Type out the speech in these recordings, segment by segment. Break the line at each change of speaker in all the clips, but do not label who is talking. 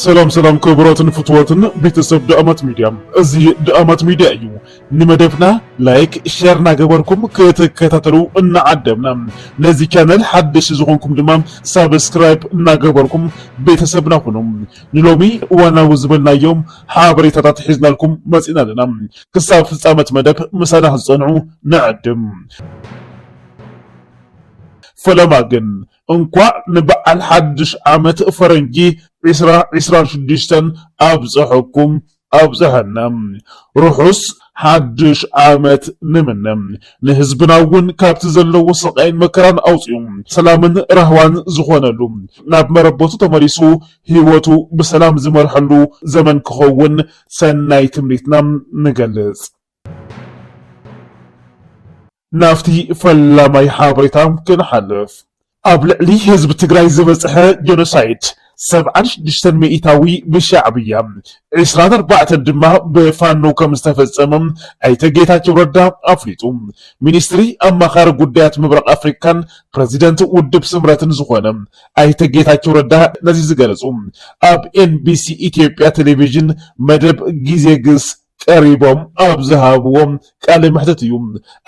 سلام كبراتن فتواتن بيتسب دعمت ميديا ازي دعمت ميديا ايو نمدفنا لايك شيرنا قبركم كتاتلو انا عدمنا نزي كانل حدش زغنكم دمام سابسكرايب انا قبركم بيتسبنا كنم نلومي وانا وزبلنا يوم حابري تتحيزنا لكم مسئنا لنا كساب فلسامة مدب مسانا هزانعو نعدم فلما جن انقوى نبقى الحدش عامت فرنجي عسران شديشتن أبزحكم أبزحنم روحوس حدش عامت نمنم نهزبناون كابت زلو وسقين مكران أوصيوم سلامن رهوان زخوانلوم ناب مربوطو تماريسو هيواتو بسلام زمرحلو زمن كخوون سناي تمريتنام نقلز نافتي فلا ما يحابريتام كنحلف أبلعلي حزب تግራይ ዝበፅሐ ጆኖሳይድ 76 ሚኢታዊ ብሻዕብያ 24 ድማ በፋኖ ከም ዝተፈጸመም ኣይተ ጌታቸው ረዳ ኣፍሊጡ ሚኒስትሪ ኣማኻሪ ጉዳያት ምብራቅ ኣፍሪካን ፕሬዚደንት ውድብ ስምረትን ዝኾነ ኣይተ ጌታቸው ረዳ ነዚ ዝገለጹ ኣብ ኤንቢሲ ኢትዮጵያ ቴሌቪዥን መደብ ጊዜ ግስ ቀሪቦም ኣብዝሃብዎም ቃለ መሕተት እዩ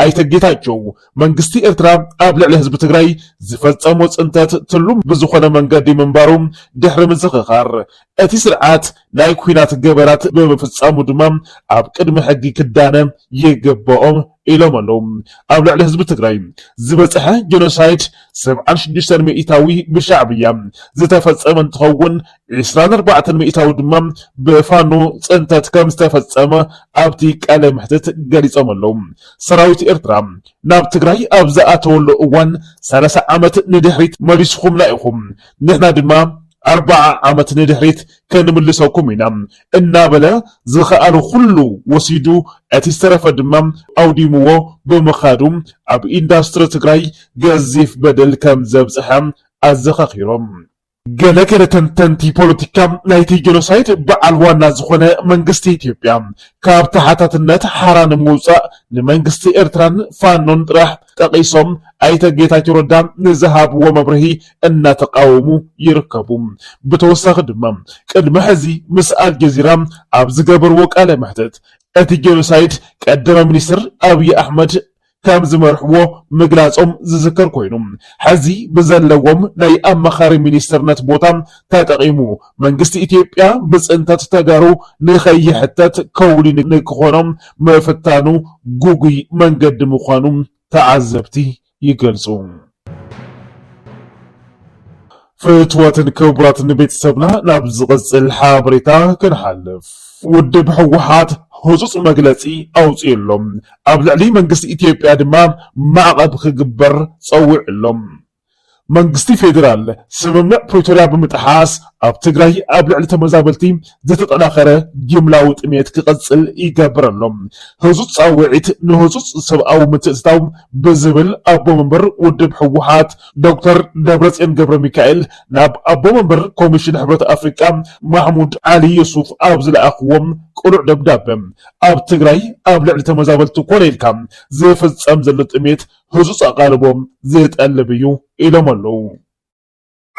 ኣይተ ጌታቸው መንግስቲ ኤርትራ ኣብ ልዕሊ ህዝቢ ትግራይ ዝፈጸሞ ጽንተት ትሉም ብዝኾነ መንገዲ ምንባሩ ድሕሪ ምዝኽኻር እቲ ስርዓት ናይ ኩናት ገበራት ብምፍጻሙ ድማ ኣብ ቅድሚ ሕጊ ክዳነ ይግብኦም ኢሎም ኣለዉ ኣብ ልዕሊ ህዝቢ ትግራይ ዝበፅሐ ጆኖሳይድ 76 ሚኢታዊ ብሻዕብያ ዝተፈጸመ እንትኸውን 24 ሚኢታዊ ድማ ብፋኖ ጽንተት ከም ዝተፈጸመ ኣብቲ ቃለ መሕተት ገሊጾም ኣለዉ ሰራዊት ኤርትራ ናብ ትግራይ ኣብ ዝኣተወሉ እዋን 30 ዓመት ንድሕሪት መሊስኹምና ኢኹም ንሕና ድማ 40 ዓመት ንድሕሪት ከንምልሰኩም ኢና እናበለ ዝኸኣሉ ኩሉ ወሲዱ እቲ ዝተረፈ ድማ ኣውዲምዎ ብምኻዱ ኣብ ኢንዳስትሪ ትግራይ ገዚፍ በደል ከም ዘብፅሐ ኣዘኻኺሮም ገለ ተንተንቲ ፖለቲካ ናይቲ ጆኖሳይድ በዓል ዋና ዝኾነ መንግስቲ ኢትዮጵያ ካብ ተሓታትነት ሓራ ንምውፃእ ንመንግስቲ ኤርትራን ፋኖን ጥራሕ ጠቂሶም ኣይተ ጌታቸው ረዳ ንዝሃብዎ መብርሂ እናተቃወሙ ይርከቡ ብተወሳኺ ድማ ቅድሚ ሕዚ ምስ አልጀዚራ ኣብ ዝገበርዎ ቃለ መሕተት እቲ ጆኖሳይድ ቀደመ ሚኒስትር ኣብይ ኣሕመድ ከም ዝመርሕዎ ምግላጾም ዝዝከር ኮይኑ ሕዚ ብዘለዎም ናይ ኣማኻሪ ሚኒስትርነት ቦታ ተጠቂሙ መንግስቲ ኢትዮጵያ ብጽንተት ተጋሩ ንኸይሕተት ከውሊ ንክኾኖም መፍታኑ ጉጉይ መንገዲ ምዃኑ ተዓዘብቲ ይገልጹ ፍትወትን ክቡራትን ቤተሰብና ናብ ዝቕጽል ሓበሬታ ክንሓልፍ ውድብ ሕወሓት ህጹጽ መግለጺ ኣውፅኢሎም ኣብ ልዕሊ መንግስቲ ኢትዮጵያ ድማ ማዕቐብ ክግበር ጸዊዕሎም መንግስቲ ፌደራል ስምምዕ ፕሪቶሪያ ብምጥሓስ ኣብ ትግራይ ኣብ ልዕሊ ተመዛበልቲ ዝተጠናኸረ ጅምላዊ ጥሜት ክቐጽል ይገብረሎም ህጹጽ ጻውዒት ንህጹጽ ሰብኣዊ ምትእትታው ብዝብል ኣቦ መንበር ውድብ ሕወሓት ዶክተር ደብረጽዮን ገብረ ሚካኤል ናብ ኣቦ መንበር ኮሚሽን ሕብረት ኣፍሪካ ማሕሙድ ዓሊ ዩሱፍ ኣብ ዝለኣኽዎም ቁሉዕ ደብዳበ ኣብ ትግራይ ኣብ ልዕሊ ተመዛበልቲ ኮነ ኢልካ ዝፍጸም ዘሎ ጥሜት ህጹጽ ኣቓልቦም ዝጠልብ እዩ ኢሎም ኣለዉ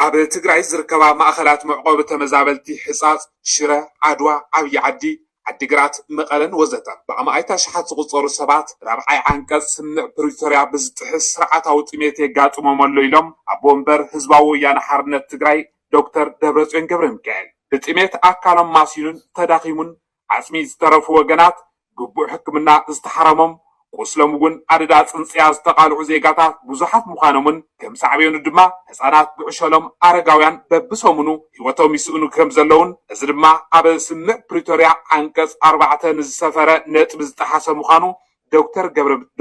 ኣብ ትግራይ ዝርከባ ማእኸላት መዕቆቢ ተመዛበልቲ ሕጻጽ ሽረ ዓድዋ ዓብዪ ዓዲ ዓዲግራት መቐለን ወዘተ ብኣማእታ ሽሓት ዝቁፀሩ ሰባት ራብዓይ ዓንቀጽ ስምምዕ ፕሪቶሪያ ብዝጥሕስ ስርዓታዊ ጥሜት የጋጥሞም ኣሎ ኢሎም ኣቦ ወንበር ህዝባዊ ወያነ ሓርነት ትግራይ ዶክተር ደብረጽዮን ገብረ ሚካኤል ብጥሜት ኣካሎም ማሲኑን ተዳኺሙን ዓጽሚ ዝተረፉ ወገናት ግቡእ ሕክምና ዝተሓረሞም ቁስሎም እውን ኣደዳ ጽንጽያ ዝተቃልዑ ዜጋታት ብዙሓት ምዃኖምን ከም ሳዕብዮኑ ድማ ህፃናት ብዕሸሎም ኣረጋውያን በብሰሙኑ ህይወቶም ይስእኑ ከም ዘለውን እዚ ድማ ኣብ ስምምዕ ፕሪቶሪያ ዓንቀጽ 4 ንዝሰፈረ ነጥቢ ዝጠሓሰ ምዃኑ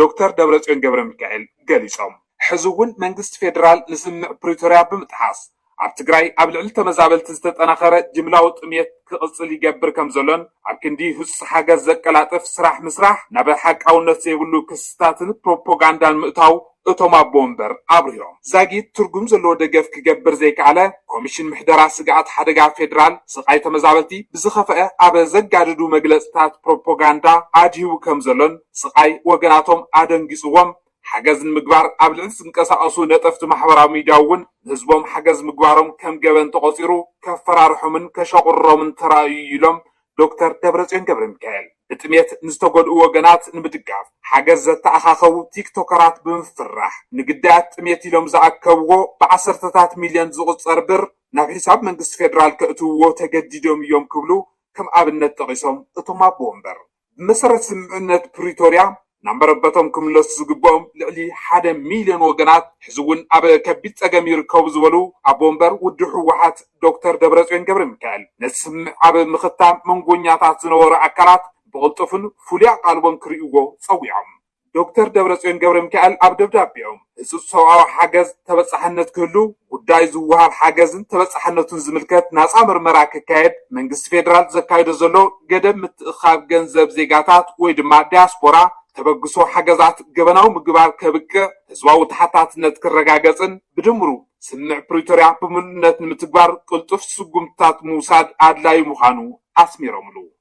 ዶክተር ደብረጽዮን ገብረ ሚካኤል ገሊጾም ሕዚ እውን መንግስቲ ፌደራል ንስምምዕ ፕሪቶሪያ ብምጥሓስ ኣብ ትግራይ ኣብ ልዕሊ ተመዛበልቲ ዝተጠናኸረ ጅምላዊ ጥሜት ክቕጽል ይገብር ከም ዘሎን ኣብ ክንዲ ህጹጽ ሓገዝ ዘቀላጥፍ ስራሕ ምስራሕ ናብ ሓቃውነት ዘይብሉ ክስታትን ፕሮፓጋንዳን ምእታው እቶም ኣቦ ወንበር ኣብሪሮም ዛጊት ትርጉም ዘለዎ ደገፍ ክገብር ዘይከኣለ ኮሚሽን ምሕደራ ስጋኣት ሓደጋ ፌደራል ስቃይ ተመዛበልቲ ብዝኸፍአ ኣብ ዘጋድዱ መግለጽታት ፕሮፓጋንዳ ኣድሂቡ ከም ዘሎን ስቃይ ወገናቶም ኣደንጊጽዎም حجز المجبر قبل انقص أصو نطفت محبر ميداون هزبهم حجز مجبرهم كم جبن تقصيرو كفرارحو من كشقرو من ترايلهم دكتور دبرتين قبل مكال اتميت نستقل وجنات نبتقاف حجز تأخاخو تيك توكرات بمفرح نقدات اتميت لهم زعكوو ب10 مليون زغط صربر ناب حساب منقص فيدرال كأتوو تجديدهم يوم كبلو كم أبنت تقيسهم اتوما بومبر مسرت سمعنت بريتوريا نمبر بتوم كملس زقبهم لعلي 1 مليون وجنات حزون أبا كبيت أجمير كوزولو أبومبر ودحو واحد دكتور دبرتين قبل مكال نسمع أبا مختام من قنيات زنور أكلات بغلطفن فليع قلبهم كريوغو صويعهم دكتور دبرتين قبل مكال أبدب دابيهم سوى حجز تبصحنت كله وداي زوها حجزن تبصحنتون زملكت ناس أمر مراك كايد من قص فيدرال زكايد زلو قدم متخاب جنزب زيقاتات ويدما دياسبورا تبقسو حجزات جبناو مجبار كبك زواو تحتات نتكرجاجزن بدمرو سمع بريتوريا بمنت متجبار قلتف سجمتات موساد عدلاي مخانو أسميرملو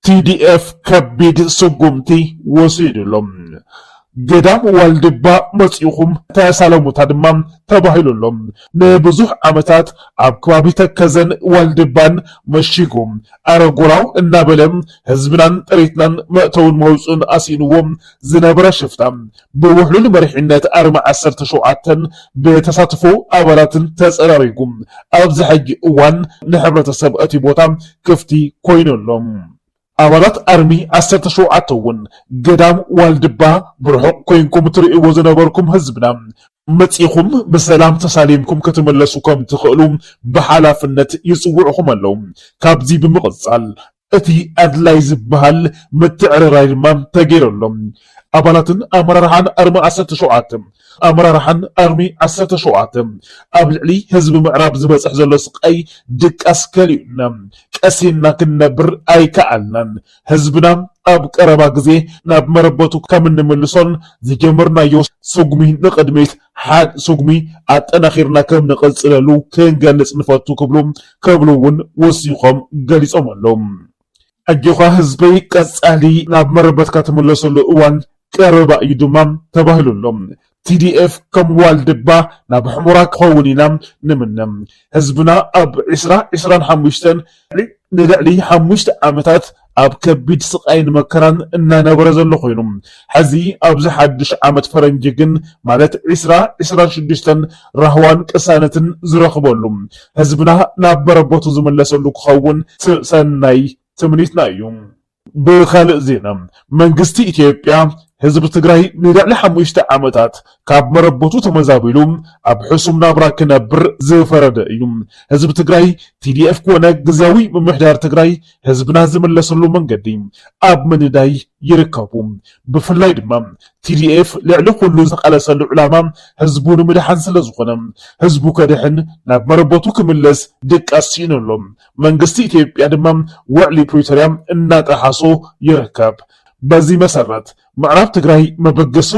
TDF كبيد سجمتي وسيدلهم قدام والدبا مسيخم تسالمو تدمم تباهلولهم نبزوح عمتات عبكوابي تكزن والدبان مشيقهم أرقراو النابلم هزبنان تريتنان مأتون موزون أسينوهم زنابرا شفتم بوحلول مريحينات أرمع 10 شوعاتن بتساطفو أولاتن تسألاريكم أبزحج وان نحبرة السبقة بوتام كفتي كوينولهم أولات أرمي 10 شوعاتون قدام والدبا برحق كوينكم ترئيو زنابركم هزبنا متيخم بسلام تساليمكم كتملسوكم تخلوم بحلافنة يصوعكم اللوم كابزي بمغزال اتي أدلاي زبهال متعرراي المام تغير اللوم أبالاتن أمرارحان أرمي 10 شوعاتم أمرارحان أرمي 10 شوعاتم أبلعلي هزب معراب زبس أحزل سقاي دك أسكالينا كأسينا كنبر أي كألنا هزبنا أب قربا غزي ناب مربوتو كمن ملسون زجمرنا يوس سوغمي نقدميت حاد سوغمي أتناخيرنا كم نقصللو كنغلص نفاتو كبلوون وسيخم غليصوم اللوم أجيخا هزبي قصالي ناب مربت كتملسون لأوان قربا يدومام تباهلولهم TDF كم والدبا ناب حمراك خونينام نمنم هزبنا أب 25 ندعلي 5 عامتات أب كبيد سقاين مكران إننا نبرزن لخينم حزي أبز حدش عامت فرنجيجن مالت 26 رهوان كسانة زرخبولم هزبنا ناب بربوتو زملسن لك خون سناي تمنيتنا يوم بخالق زينم منقستي إثيوبيا هزب تግራይ ንልዕሊ 5 ዓመታት ካብ መረበቱ ተመዛቢሎም ኣብ ሕሱም ናብራ ክነብር ዝፈረደ እዩ ህዝብ ትግራይ TDF ኮነ ግዛዊ ምምሕዳር ትግራይ ህዝብና ዝመለሰሉ መንገዲ ኣብ ምንዳይ ይርከቡ ብፍላይ ድማ TDF ልዕሊ ኩሉ ዝቃለሰሉ ዕላማ ህዝቡ ንምድሓን ስለ ዝኾነ ህዝቡ ከድሕን ናብ መረበቱ ክምለስ ድቃስ ሲኖሎም መንግስቲ ኢትዮጵያ ድማ ውዕሊ ፕሪቶሪያ እናጠሓሶ ይርከብ بزي مسرت معرب تግራይ مبقس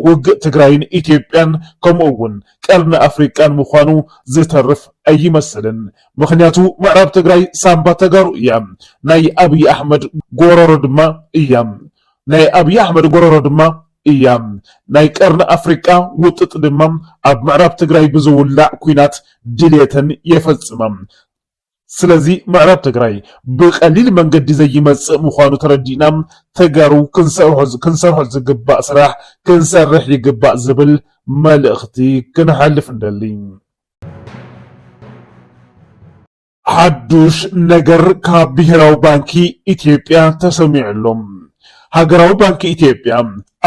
وق تግራይን ኢትዮጵያን ከምኡውን ቀርነ አፍሪካን ምዃኑ ዝተርፍ ኣይመስልን ምክንያቱ معرب تግራይ ሳምባ ተጋሩ እያ ናይ አብይ አሕመድ ጎረሮ ድማ እያ ናይ አብይ አሕመድ ጎረሮ ድማ እያ ናይ ቀርነ አፍሪካ ውጥጥ ድማ ኣብ معرب تግራይ ብዝውላዕ ኩናት ድሌተን የፈጽመም ስለዚህ ምዕራብ ትግራይ በቀሊል መንገድ ዘይመጽእ ምዃኑ ተረዲና ተጋሩ ክንሰርሖ ዝግባእ ስራሕ ክንሰርሕ ይግባእ ዝብል መልእኽቲ ክንሓልፍ እንደሊ ሓዱሽ ነገር ካብ ብሔራዊ ባንኪ ኢትዮጵያ ተሰሚዑሎም ሃገራዊ ባንኪ ኢትዮጵያ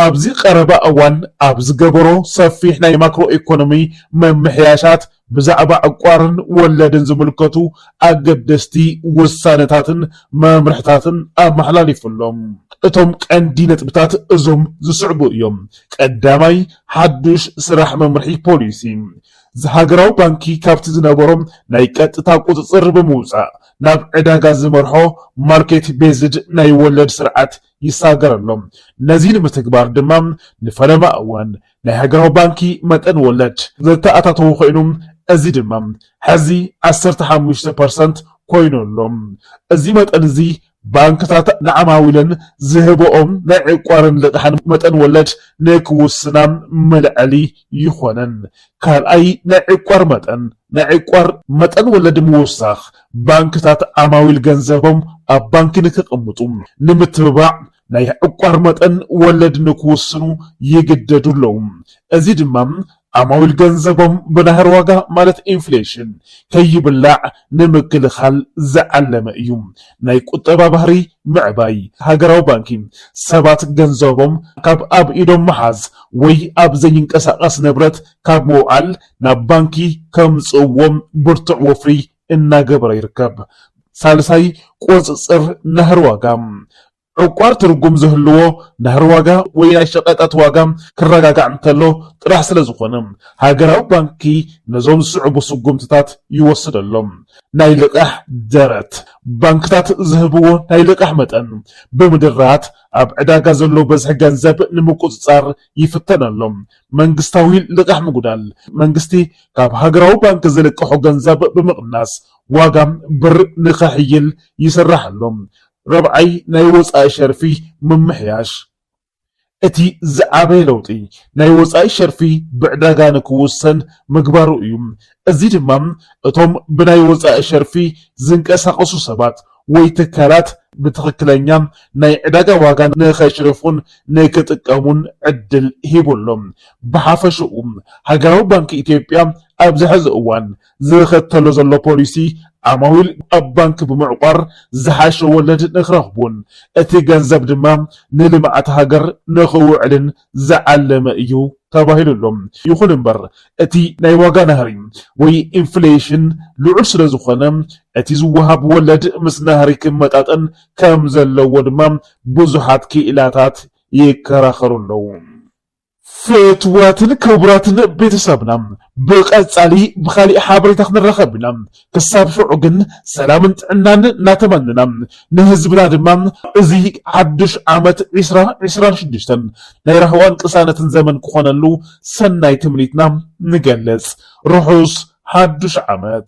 ኣብዚ ቀረባ እዋን ኣብ ዝገበሮ ሰፊሕ ናይ ማክሮ ኢኮኖሚ መምሕያሻት ብዛዕባ ዕቋርን ወለድን ዝምልከቱ ኣገደስቲ ውሳነታትን መምርሕታትን ኣመሓላሊፉሎም እቶም ቀንዲ ነጥብታት እዞም ዝስዕቡ እዮም ቀዳማይ ሓዱሽ ስራሕ መምርሒ ፖሊሲ ሃገራዊ ባንኪ ካብቲ ዝነበሮም ናይ ቀጥታ ቁፅፅር ብምውፃእ ናብ ዕዳጋ ዝመርሖ ማርኬት ቤዝድ ናይ ወለድ ስርዓት ይሳገረሎም ነዚ ንምትግባር ድማ ንፈለማ እዋን ናይ ሃገራዊ ባንኪ መጠን ወለድ ዘተኣታተው ኮይኖም እዚ ድማ ሕዚ 15% ኮይኖሎም እዚ መጠን እዚ ባንክታት ንዓማዊልን ዝህብኦም ናይ ዕቋርን ልቕሓን መጠን ወለድ ንክውስና መልዕሊ ይኾነን። ካልኣይ ናይ ዕቋር መጠን ወለድ ምውሳኽ ባንክታት ዓማዊል ገንዘቦም ኣብ ባንኪ ንክቕምጡ ንምትብባዕ ናይ ዕቋር መጠን ወለድ ንክውስኑ ይግደዱ ኣለዉ። እዚ ድማ ዓማዊል ገንዘቦም ብናህር ዋጋ ማለት ኢንፍሌሽን ከይብላዕ ንምክልኻል ዝዓለመ እዩ። ናይ ቁጠባ ባህሪ ምዕባይ ሃገራዊ ባንኪ ሰባት ገንዘቦም ካብ ኣብ ኢዶም መሓዝ ወይ ኣብ ዘይንቀሳቐስ ንብረት ካብ ምውዓል ናብ ባንኪ ከምጽዎም ብርቱዕ ወፍሪ እናገበረ ይርከብ። ሳልሳይ ቁፅፅር ናህር ዋጋ ዕቋር ትርጉም ዝህልዎ ናህር ዋጋ ወይ ናይ ሸቐጣት ዋጋ ክረጋጋዕ እንተሎ ጥራሕ ስለ ዝኾነ ሃገራዊ ባንኪ ነዞም ዝስዕቡ ስጉምትታት ይወስደሎም። ናይ ልቃሕ ደረት ባንክታት ዝህብዎ ናይ ልቃሕ መጠን ብምድራት ኣብ ዕዳጋ ዘሎ በዝሒ ገንዘብ ንምቁፅፃር ይፍተነሎም። መንግስታዊ ልቃሕ ምጉዳል መንግስቲ ካብ ሃገራዊ ባንኪ ዝልቅሖ ገንዘብ ብምቕናስ ዋጋ ብር ንኸሕይል ይስራሐሎም። ረብዓይ ናይ ወፃኢ ሸርፊ ምምሕያሽ እቲ ዝዓበየ ለውጢ ናይ ወፃኢ ሸርፊ ብዕዳጋ ንክውሰን ምግባሩ እዩ። እዚ ድማ እቶም ብናይ ወፃኢ ሸርፊ ዝንቀሳቐሱ ሰባት ወይ ትካላት ብትኽክለኛ ናይ ዕዳጋ ዋጋ ንኸሽርፉን ንክጥቀሙን ዕድል ሂቡሎም። ብሓፈሽኡ ሃገራዊ ባንኪ ኢትዮጵያ ኣብዚ ሕዚ እዋን ዝኸተሎ ዘሎ ፖሊሲ ዓማዊል ኣብ ባንኪ ብምዕቋር ዝሓሸ ወለድ ንኽረኽቡን እቲ ገንዘብ ድማ ንልምዓት ሃገር ንኽውዕልን ዝዓለመ እዩ ተባሂሉሎም። ይኹን እምበር እቲ ናይ ዋጋ ናህሪ ወይ ኢንፍሌሽን ልዑል ስለ ዝኾነ እቲ ዝወሃብ ወለድ ምስ ናህሪ ክመጣጠን ከም ዘለዎ ድማ ብዙሓት ክኢላታት ይከራኸሩ ኣለዉ። ፍትዋትን ክቡራትን ቤተሰብና ብቐጻሊ ብኻሊእ ሓበሬታ ክንረኸብ ኢና። ክሳብ ሽዑ ግን ሰላምን ጥዕናን እናተመንና ንህዝብና ድማ እዚ ሓድሽ ዓመት 2026 ናይ ረህዋን ቅሳነትን ዘመን ክኾነሉ ሰናይ ትምኒትና ንገለጽ። ርሑስ ሓድሽ ዓመት።